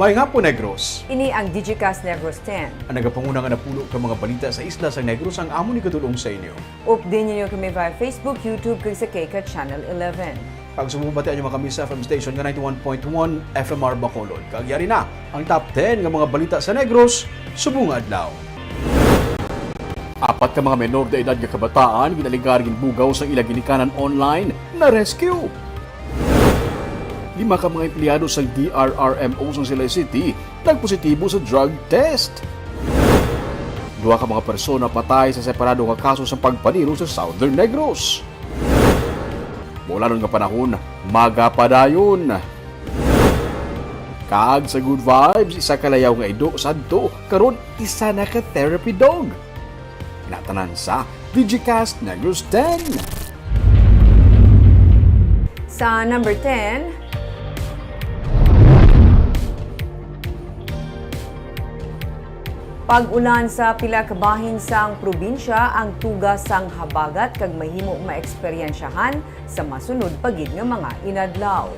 May nga po, Negros. Ini ang Digicast Negros X. Ang nagapangunang napulo ka mga balita sa isla sa Negros ang amo ni katulong sa inyo. Update ninyo kami via Facebook, YouTube, kag sa Kika Channel 11. Pag sumubati nyo kami sa FM station nga 91.1 FMR Bacolod. Kagyari na ang top 10 ng mga balita sa Negros, subong adlaw. Apat ka mga menor de edad nga kabataan ginaligaring bugaw sa ilang ginikanan online na rescue. 5 ka mga empleyado sa DRRMO sa Silay City nagpositibo sa drug test. 2 ka mga persona patay sa separado nga kaso sa pagpaniro sa Southern Negros. Mula nun nga panahon, magapadayon. Kag sa good vibes, isa kalayaw nga ido sadto, karon isa na ka therapy dog. Natanan sa Digicast Negros X. Sa number 10, pag-ulan sa pila ka bahin sang probinsya ang tugas sang habagat kag mahimo maeksperiensyahan sa masunod pagid nga mga inadlaw.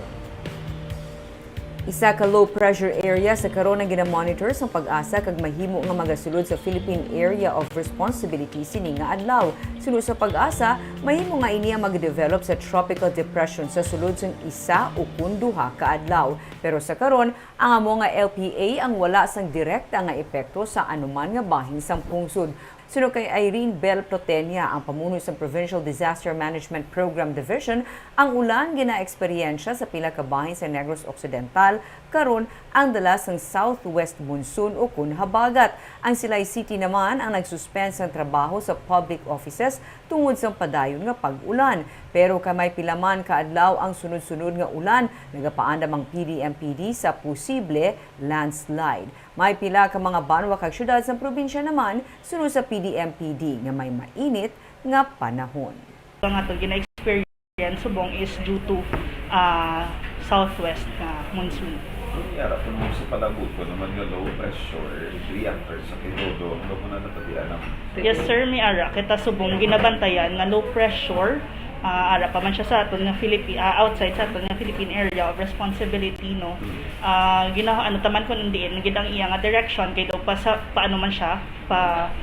Isa ka low pressure area sa karon nga gina-monitor sa pag-asa kag mahimo nga magasulod sa Philippine Area of Responsibility sini nga adlaw. Sulod sa pag-asa, mahimo nga ini ang mag-develop sa tropical depression sa sulod sang isa o kun duha ka adlaw. Pero sa karon, ang amo nga LPA ang wala sang direkta nga epekto sa anuman nga bahin sang pungsod. Sunod kay Irene Bell Plotenia, ang pamuno sa Provincial Disaster Management Program Division, ang ulan gina-eksperyensya sa pila ka bahin sa Negros Occidental, karon ang dalas ng southwest monsoon o kun habagat. Ang Silay City naman ang nagsuspend sa trabaho sa public offices tungod sa padayon nga pag-ulan. Pero kamay pilaman kaadlaw ang sunod-sunod nga ulan, nagapaandam ang PDMPD sa posible landslide. May pila ka mga banwa kag syudad sa probinsya naman sunod sa PDMPD nga may mainit nga panahon. Ang ato gina-experience subong is due to southwest monsoon. Yara po mo sa palabot ko naman yung low pressure reactor sa Kirodo. Ano po na natabihan ng... Yes sir, may ara. Kita subong ginabantayan nga low pressure. Ara pa man siya sa aton nga outside sa aton nga Philippine Area of Responsibility, no. Ano taman ko nandiin gidang iya nga direction kay daw pa sa paano man siya pa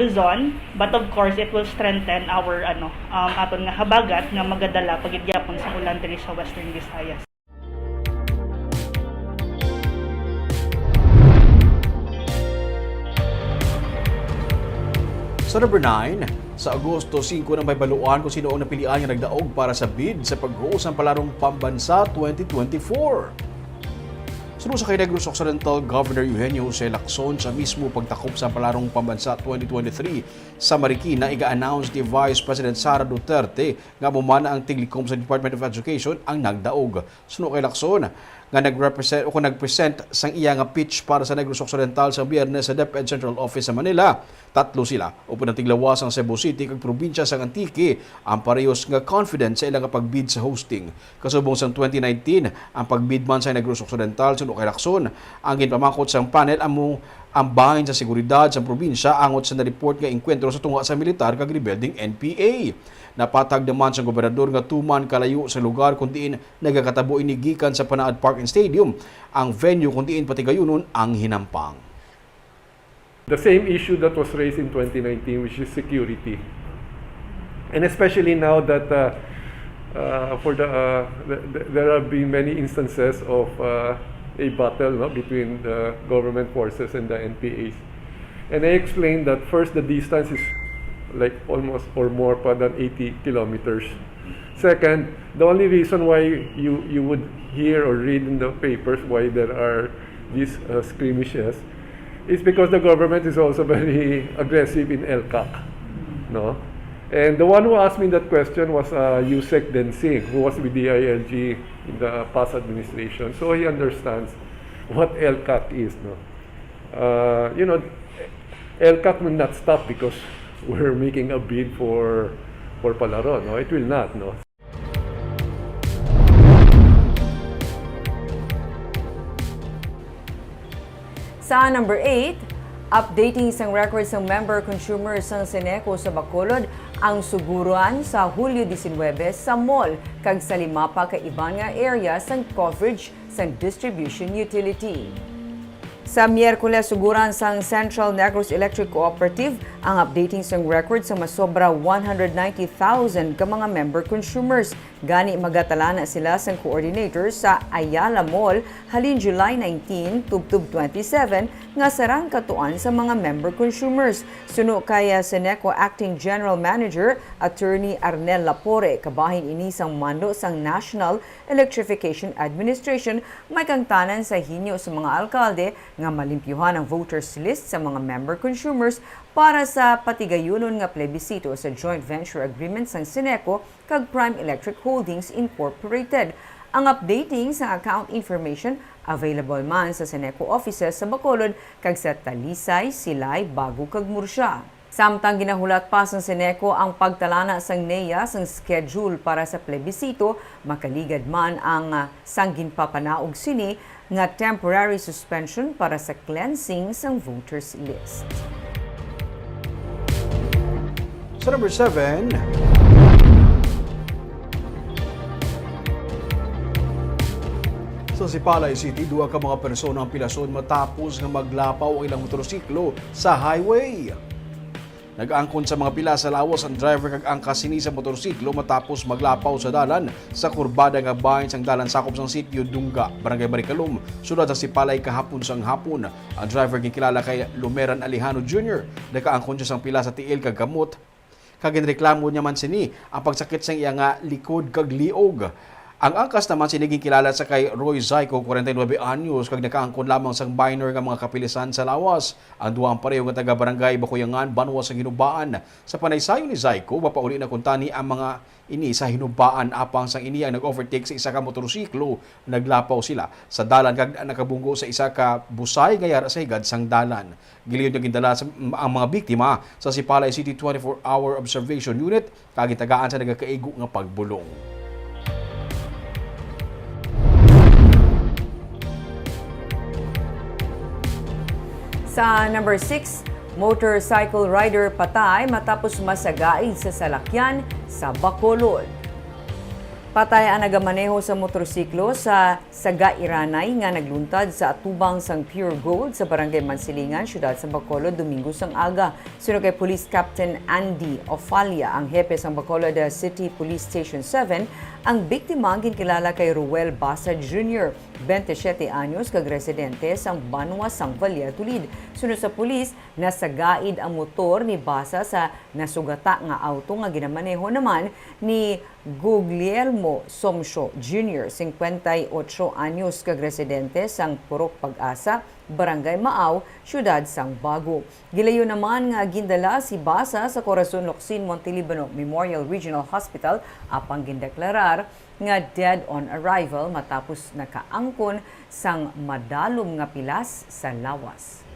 Luzon, but of course it will strengthen our aton nga habagat nga magadala pagigyapon sa ulan diri sa Western Visayas. Sa number 9, sa Agosto 5 nang may baluan kung sino ang napilian nga nagdaog para sa bid sa pag-host ng Palarong Pambansa 2024. Sunod sa kay Negros Occidental Governor Eugenio Jose Lacson sa mismo pagtakop sa Palarong Pambansa 2023 sa Marikina, iga-announce ni Vice President Sara Duterte nga mumana ang tiglikom sa Department of Education ang nagdaog. Sunod kay Lacson nga nag-present sang iya nga pitch para sa Negros Occidental sa Biyernes sa DepEd Central Office sa Manila. 3 sila upang tiglawas ang Cebu City kag probinsya sang Antique ang parehos nga confident sa ilang pagbid sa hosting. Kasubong sang 2019 ang pagbid man sa Negros Occidental sunod kay Lacson ang ginpamangkot sang panel ang bahin sa seguridad sa probinsya angot sa na-report nga engkwentro sa tunga sa militar kag rebelding NPA. Napatag naman sa gobernador nga tuman kalayo sa lugar kung diin nagakatabo inigikan sa Panaad Park and Stadium ang venue kung diin patigayunon ang hinampang. The same issue that was raised in 2019, which is security, and especially now that there have been many instances of a battle between the government forces and the NPAs, and I explained that first the distance is like almost or more than 80 kilometers. Second, the only reason why you would hear or read in the papers why there are these skirmishes is because the government is also very aggressive in LCAC, no? And the one who asked me that question was Yusek Densing, who was with the ILG in the past administration, so he understands what LCAC is, no? LCAC will not stop because we're making a bid for Palaro, no? It will not, no? Sa number 8, updating isang record sa member consumers ng Seneco sa Bacolod, ang suguran sa Hulyo 19 sa mall kag sa 5 pa ka iban nga area sang coverage sang distribution utility. Sa Miyerkules, suguran sang Central Negros Electric Cooperative ang updating sang record sa masobra 190,000 ka mga member consumers. Gani magatala na sila sang coordinator sa Ayala Mall halin July 19 tubtub 27 nga sarang katuan sa mga member consumers. Suno kaya Seneco Acting General Manager Attorney Arnel Lapore kabahin ini sang mando sang National Electrification Administration may kangtanan sa hinyo sa mga alkalde nga malimpyuhan ang voters list sa mga member consumers para sa patigayunon nga plebisito sa joint venture agreement sang Seneco kag Prime Electric Holdings Incorporated. Ang updating sa account information available man sa Seneco offices sa Bacolod kag sa Talisay, Silay, Bago kag Mursya. Samtang ginahulat pa sa Seneco ang pagtalana sang NEA sang schedule para sa plebisito, makaligad man ang sanggin papanaog sini nga temporary suspension para sa cleansing sang voters list. Sa number 7, sa Sipalay City, duha ka mga persona ang pilason matapos nga maglapaw ang ilang motorsiklo sa highway. Nag-angkon sa mga pila sa lawas ang driver kag angkas sini sa motorsiklo matapos maglapaw sa dalan sa kurbada nga bahin sang dalan sakop sang sitio Dungga, Barangay Baricalom, sudad sa Sipalay kahapon sang hapon. Ang driver gikilala kay Lumeran Alejano Jr. Nag-angkon siya sang pila sa tiil kag gamot. Kag ginreklamo niya man sini ang pagsakit sang iya nga likod kag liog. Ang angkas naman siniging kilala sa kay Roy Zyko, 49 anyos, kag nakaangkon lamang sang minor nga mga kapilisan sa lawas. Ang duwang pareho nga taga-barangay Bakuyangan, Banwa sa Hinubaan. Sa panaysayo ni Zyko, mapauli na kuntani ang mga ini sa Hinubaan apang sang ini ang nag-overtake sa isa ka motorsiklo. Naglapaw sila sa dalan kag nakabunggo sa isa ka busay ngayara sa higad sang dalan. Giliyon nga gindala ang mga biktima sa Sipalay City 24-hour observation unit kag gitagaan sa nagakaigo nga pagbulong. Sa number 6, motorcycle rider patay matapos masagaid sa salakyan sa Bacolod. Patay ang nagamaneho sa motorsiklo sa Sagairanay nga nagluntad sa atubang sang Pure Gold sa Barangay Mansilingan, siyudad sa Bacolod, Domingo sang aga. Suno kay Police Captain Andy Ofalia, ang hepe sang Bacolod City Police Station 7, ang biktima ginkilala kay Ruel Basa Jr., 27 anyos, kag residente sang Banwa, sang Valladolid. Suno sa pulis, nasagaid ang motor ni Basa sa nasugata nga auto nga ginamaneho naman ni Guglielmo Somsyo Jr., 58 anyos, kag residente sang Purok Pag-asa, Barangay Maaw, siyudad sang Bago. Gilayo naman nga gindala si Basa sa Corazon Locsin Montelibano Memorial Regional Hospital apang gindeklarar nga dead on arrival matapos nakaangkon sang madalom nga pilas sa lawas.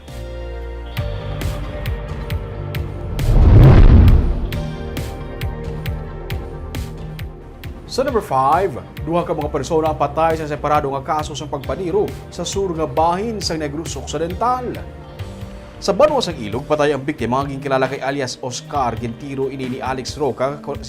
Sa number 5, duha ka mga persona ang patay sa separado nga kaso sa pagpaniro sa sur nga bahin sa Negros Occidental. Sa Banwa sang Ilog, patay ang biktima nga ginkilala kay alias Oscar Gentiro ini ni Alex Roca, 54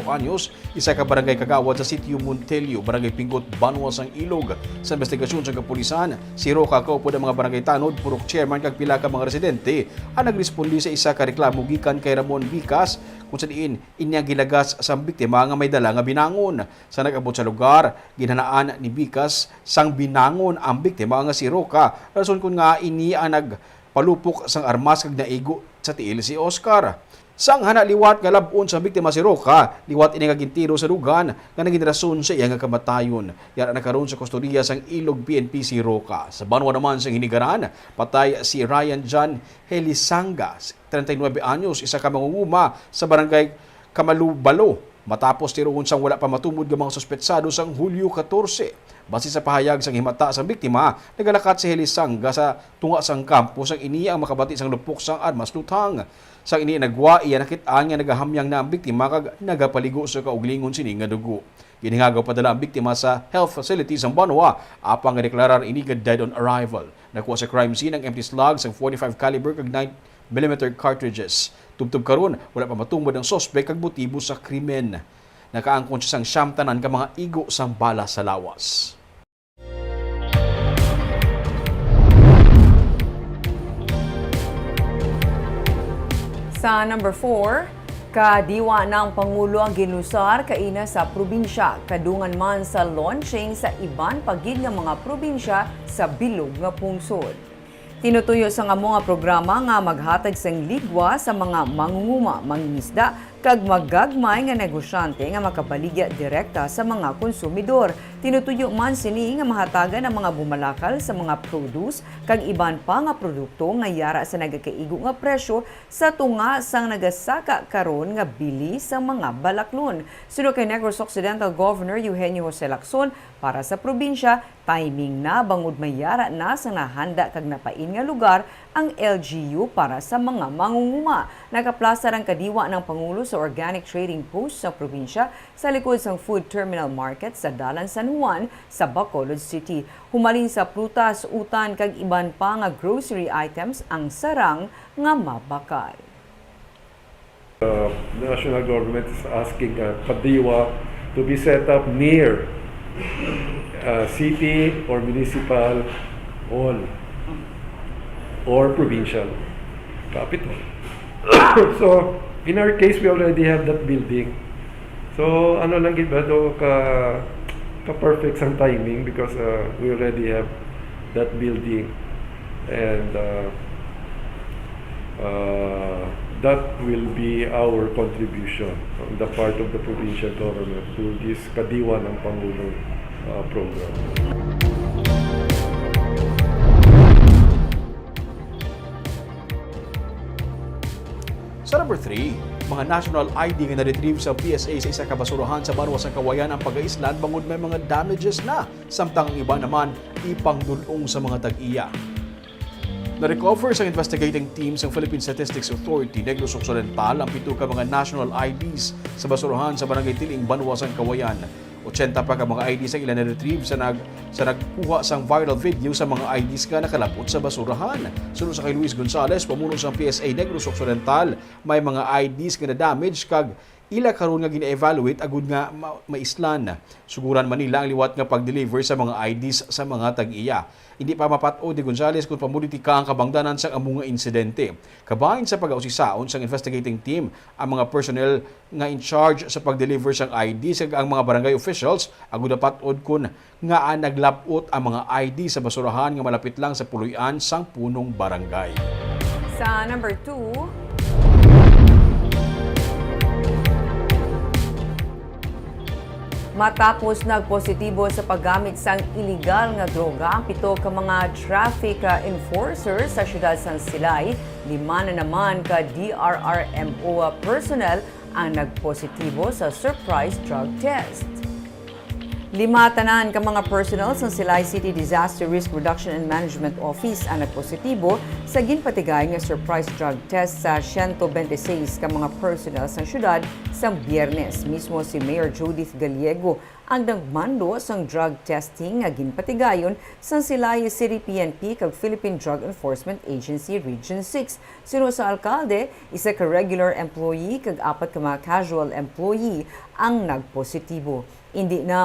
anyos, isa ka barangay kagawad sa sitio Montelio, Barangay Pingot, Banwa sang Ilog. Sa investigasyon sa kapulisan, si Roca kaupod ang mga barangay tanod, purok chairman kag pila ka mga residente ang nagrespondi sa isa ka reklamo gikan kay Ramon Vicas kung saan inyang gilagas sa biktima nga may dala nga binangon. Sa nag-abot sa lugar, ginhanaan ni Vicas sang binangon ang biktima nga si Roca, rason kun nga ini ang palupok sang armas kag naigo sa tiil si Oscar. Sang hanaliwat nga labon sa biktima si Roca, liwat ini nga gintiro sa dugan nga naging rason sa iya nga kamatayon. Yara nakaroon sa kustodiya sang Ilog PNP si Roca. Sa Banwa naman sang hinigaran, patay si Ryan John Helisanga, 39 anyos, isa ka mangunguma sa barangay Kamalubalo, matapos tiroon sang wala pa matumod nga mga suspetsado sang Hulyo 14. Base sa pahayag sang himata sang biktima, nagalakat si Helisanga sa tunga sang kampo sang ini ang makabati sang lupok sang armas lutang. Sang ini nagwa iya nakitaan nga nagahamyang na ang biktima kag nagapaligo sa kauglingon sini nga dugo. Ginhingagaw padala ang biktima sa health facility sang Banwa apang nga deklarar ini nga dead on arrival. Nakuha sa crime scene ang empty slugs sang 45 caliber kag 9mm cartridges. Tubtob karon wala pa matungod ang sospek kag motibo sa krimen. Nakaangkon siya sang siyam tanan ka mga igo sang bala sa lawas. Sa number 4, kadiwa ng Pangulo ang ginlusar kaina sa probinsya, kadungan man sa launching sa iban pagid nga mga probinsya sa bilog nga pungsod. Tinutuyo sa nga mga programa nga maghatag sang ligwa sa mga mangunguma, mangingisda, kag maggagmay nga negosyante nga makabaligya direkta sa mga konsumidor. Tinutuyo man sini nga mahatagan ang mga bumalakal sa mga produce kag iban pa nga produkto nga yara sa nagakaigo nga presyo sa tunga sang nagasaka karon nga bili sa mga balaklon. Suno kay Negros Occidental Governor Eugenio Jose Lacson, para sa probinsya, timing na bangod may yara na sa nahanda kag napain nga lugar ang LGU para sa mga mangunguma. Nakaplasar ang kadiwa ng Pangulo sa Organic Trading Post sa probinsya sa likod sang Food Terminal Market sa Dalan San Juan sa Bacolod City. Humalin sa prutas, utan kag iban pa nga grocery items ang sarang nga mabakal. The national government is asking kadiwa to be set up near city or municipal hall or provincial capital. So, in our case, we already have that building. So, ano lang giba do ka-perfect sang timing because we already have that building and that will be our contribution on the part of the provincial government to this Kadiwa ng Pangulo program. Sa number 3, mga national ID nga na-retrieve sa PSA sa isa ka basurahan sa Banwa sa Kawayan ang pag-aislan bangod may mga damages na, samtang ang iba naman ipangdulong sa mga tag-iya. Na-recover sa investigating team ng Philippine Statistics Authority Negros Occidental ang 7 ka mga national IDs sa basurahan sa Barangay Tiling, Banwa sa Kawayan. 80 pa ka mga IDs ang ilan na-retrieve sa nagkuha sang viral video sa mga IDs nga nakalapot sa basurahan. Sunod sa kay Luis Gonzales, pamuno sa PSA Negros Occidental, may mga IDs nga na-damage kag ila karon nga gina-evaluate agud nga maislan. Suguran man nila ang liwat nga pag-deliver sa mga IDs sa mga tag-iya. Hindi pa mapat-o ni Gonzales kung pamulitika ang kabangdanan sa among nga insidente. Kabahin sa pag-ausisaon sang investigating team ang mga personnel nga in charge sa pag-deliver sang IDs kag ang mga barangay officials agud dapat-od kun nga naglapot ang mga ID sa basurahan nga malapit lang sa puloy-an sang punong barangay. Sa number 2, matapos nagpositibo sa paggamit sang iligal nga droga ang 7 ka mga traffic enforcers sa siyudad San Silay, 5 na naman ka DRRMO personnel ang nagpositibo sa surprise drug test. 5 tanan ka mga personnel sa Silay City Disaster Risk Reduction and Management Office ang nagpositibo sa ginpatigay nga surprise drug test sa 126 ka mga personnel sa syudad sa Biyernes. Mismo si Mayor Judith Gallego ang nagmando sang drug testing nga ginpatigayon sa Silay City PNP kag Philippine Drug Enforcement Agency Region 6. Sino sa alkalde, isa ka regular employee kag 4 ka mga casual employee ang nagpositibo. Hindi na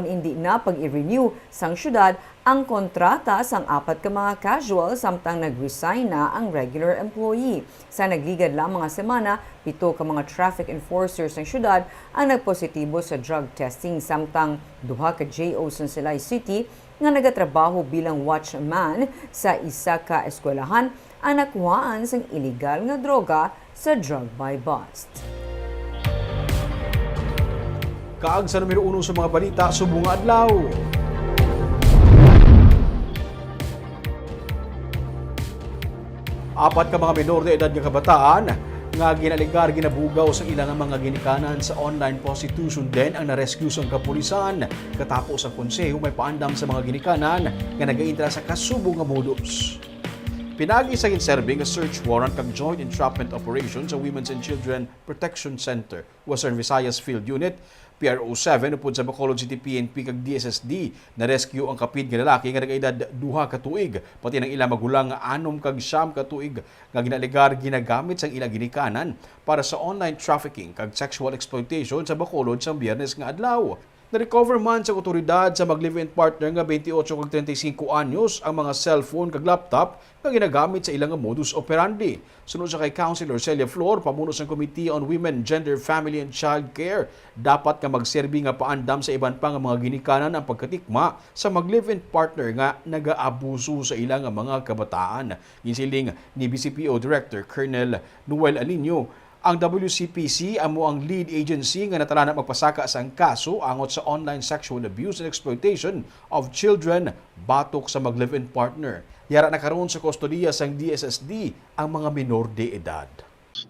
hindi na pag-i-renew sang syudad ang kontrata sang 4 ka mga casual samtang nag-resign na ang regular employee. Sa nagligad lang mga semana, 7 ka mga traffic enforcers ng syudad ang nagpositibo sa drug testing samtang 2 ka JO sa Silay City nga nagatrabaho bilang watchman sa isa ka eskwelahan ang nakuhaan sang illegal nga droga sa drug by bust. Kaag sa numero 1 sa mga balita, subong nga adlaw. Apat ka mga menor de edad nga kabataan nga ginaligar ginabugaw sa ilang mga ginikanan sa online prostitution din ang na-rescue sa kapulisan. Katapos ang konseho may paandam sa mga ginikanan nga nagaintra sa kasubong nga modus. Pinagi sa inserbing a search warrant kag joint entrapment operation sa Women's and Children Protection Center, Western Visayas Field Unit, PRO7 upod sa Bacolod City PNP kag DSSD na rescue ang kapid nga lalaki nga nag-edad 2 ka tuig pati ng ilang magulang nga 6 kag 9 ka tuig nga ginalegar ginagamit sang ilang ginikanan para sa online trafficking kag sexual exploitation sa Bacolod sa Biyernes nga adlaw. Na-recover man sa otoridad sa mag-live-in partner nga 28 kag 35 anyos ang mga cellphone kag laptop nga ginagamit sa ilang modus operandi. Sunod sa kay Councilor Celia Flor, pamuno sa Committee on Women, Gender, Family and Child Care, dapat ka magserbi nga paandam sa iban pa nga mga ginikanan ang pagkatikma sa mag-live-in partner nga nagaabuso sa ilang mga kabataan. Insiling ni BCPO Director Colonel Noel Alinio, ang WCPC amo ang lead agency nga natala magpasaka sa kaso angot sa online sexual abuse and exploitation of children batok sa mag-live-in partner. Yara na karon sa kustodiya sang DSSD ang mga minor de edad.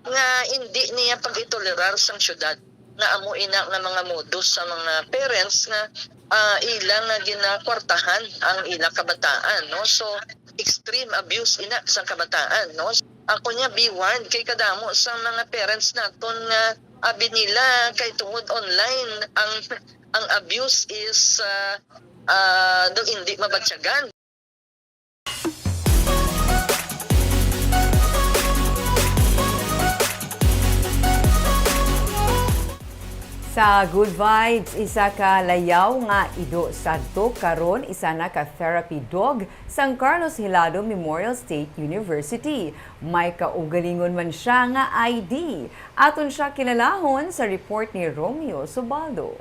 Nga hindi niya pag-itolerar sang syudad nga amo ina nga mga modus sa mga parents nga ilang nga ginakwartahan ang ilang kabataan, no? So extreme abuse ina sa kabataan, no? Ako niya B1 kay kadamo sa mga parents naton nga abi nila kay tungod online ang abuse is do hindi mabatyagan. Sa Good Vibes, isa ka layaw nga ido sadto karon isa na ka therapy dog sang Carlos Hilado Memorial State University. May kaugalingon man siya nga ID. Aton siya kilalahon sa report ni Romeo Subaldo.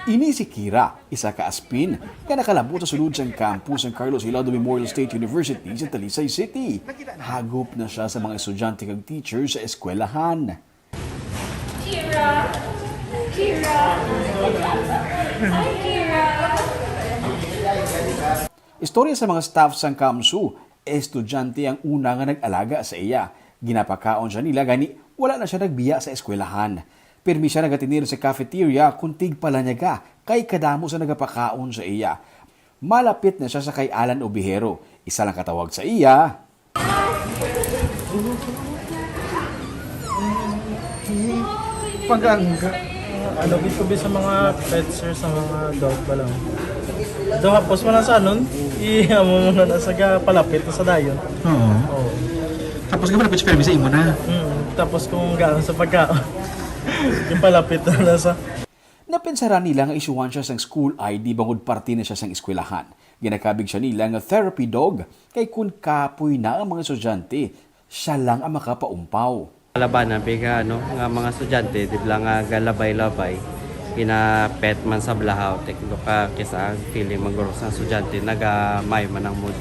Ini si Kira, isa ka aspin, nga nakalabot sa sulod sang campus ng Carlos Hilado Memorial State University sa Talisay City. Hagop na siya sa mga estudyante kag teacher sa eskwelahan. Kira! Kira! Hi, Kira! Istorya sa mga staff sang KAMSU, estudyante ang una nga nag-alaga sa iya. Ginapakaon siya nila gani wala na siya nagbiya sa eskwelahan. Pirmi siya nagatinir sa cafeteria kuntig pala niya ka kay kadamo sa nagapakaon sa iya. Malapit na siya sa kay Alan Obihero. Isa lang katawag sa iya. Pagangga. Alabi sa mga pets or sa mga dog pa lang. Hapos mo na sa nun, mo na sa palapit sa dayon. Oo. Tapos ka malapit sa permi sa imo na. Tapos kung gano'n sa pagkaon. Palapit na sa... Napensaran nila nga isyuhan siya sang school ID bangod parte na siya sang eskwelahan. Ginakabig siya nila nga therapy dog kay kun kapoy na ang mga estudyante, siya lang ang makapaumpaw. Labanan biga nga mga estudyante di lang nga galabay-labay pet man sa blahaw tekno ka kisa ang feeling maguro sa estudyante nagamay man ang mood.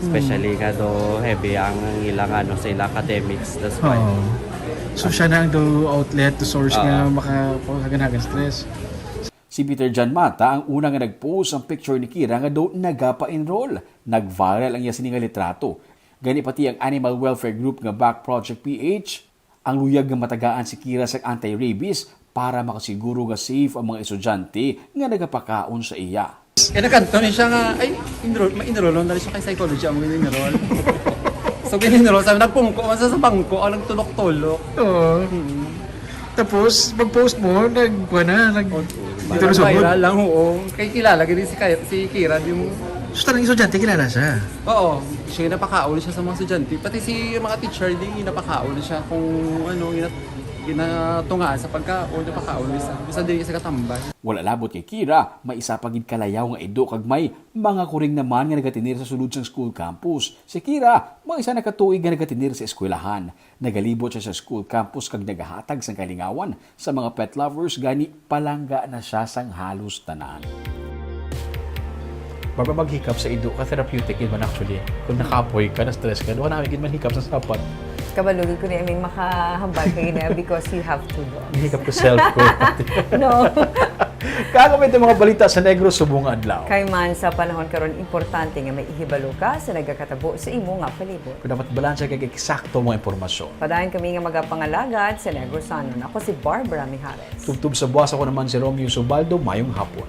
Especially nga do heavy ang ilang sa ilang academics, that's why. So siya na ang outlet to source nga makakaganagan stress. Si Peter Jan Mata ang una nga nag-post ang picture ni Kira nga daw nagapa-enroll. Nag-viral ang iya sininga litrato. Gani pati ang Animal Welfare Group nga Back Project PH. Ang luyag nga matagaan si Kira sa anti-rabies para makasiguro nga safe ang mga estudyante nga nagapakaon sa iya. Nakanto ni siya nga, ma-enroll na rin siya kay psychology ang enroll. So, ginenroll sabi, nagpungko man sa bangko, o nagtulok-tulok. Oo. Tapos, pag-post mo, dito na sa viral lang, oo. Kaya kilala, ganyan si Kira, yung... So, talagang estudyante, kilala siya? Oo. Siya napakaon siya sa mga estudyante. Pati si mga teacher, di napakaon siya kung ginatungaan sa pagkaon, napakaon siya. Bisa din sa katambay. Wala labot kay Kira, may isa pagid kalayaw nga edo kag may mga kuring naman nga nagatinir sa sulod sang school campus. Si Kira, mga isa nakatuig nga nagatinir sa eskwelahan. Nagalibot siya sa school campus kag nagahatag sang kalingawan sa mga pet lovers gani palangga na siya sang halos tanan. Bago maghikap sa ido ka, therapeutic yun man actually. Kung nakapoy ka, na-stress ka, doon namin man hikap sa sapat. Kabalugin ko na may makahambal kayo na because you have to do. Hikap ko self ko. No. Kagamit ang mga balita sa Negros subong adlaw. Kay man sa panahon karon importante nga may ihibalo ka sa nagakatabo sa imo nga palibot. Kung dapat balansa kay eksakto mga impormasyon. Padayon kami nga magapangalagad sa Negrosanon. Ako si Barbara Mijares. Tubtub sa buwas ako naman si Romeo Subaldo, mayong hapon.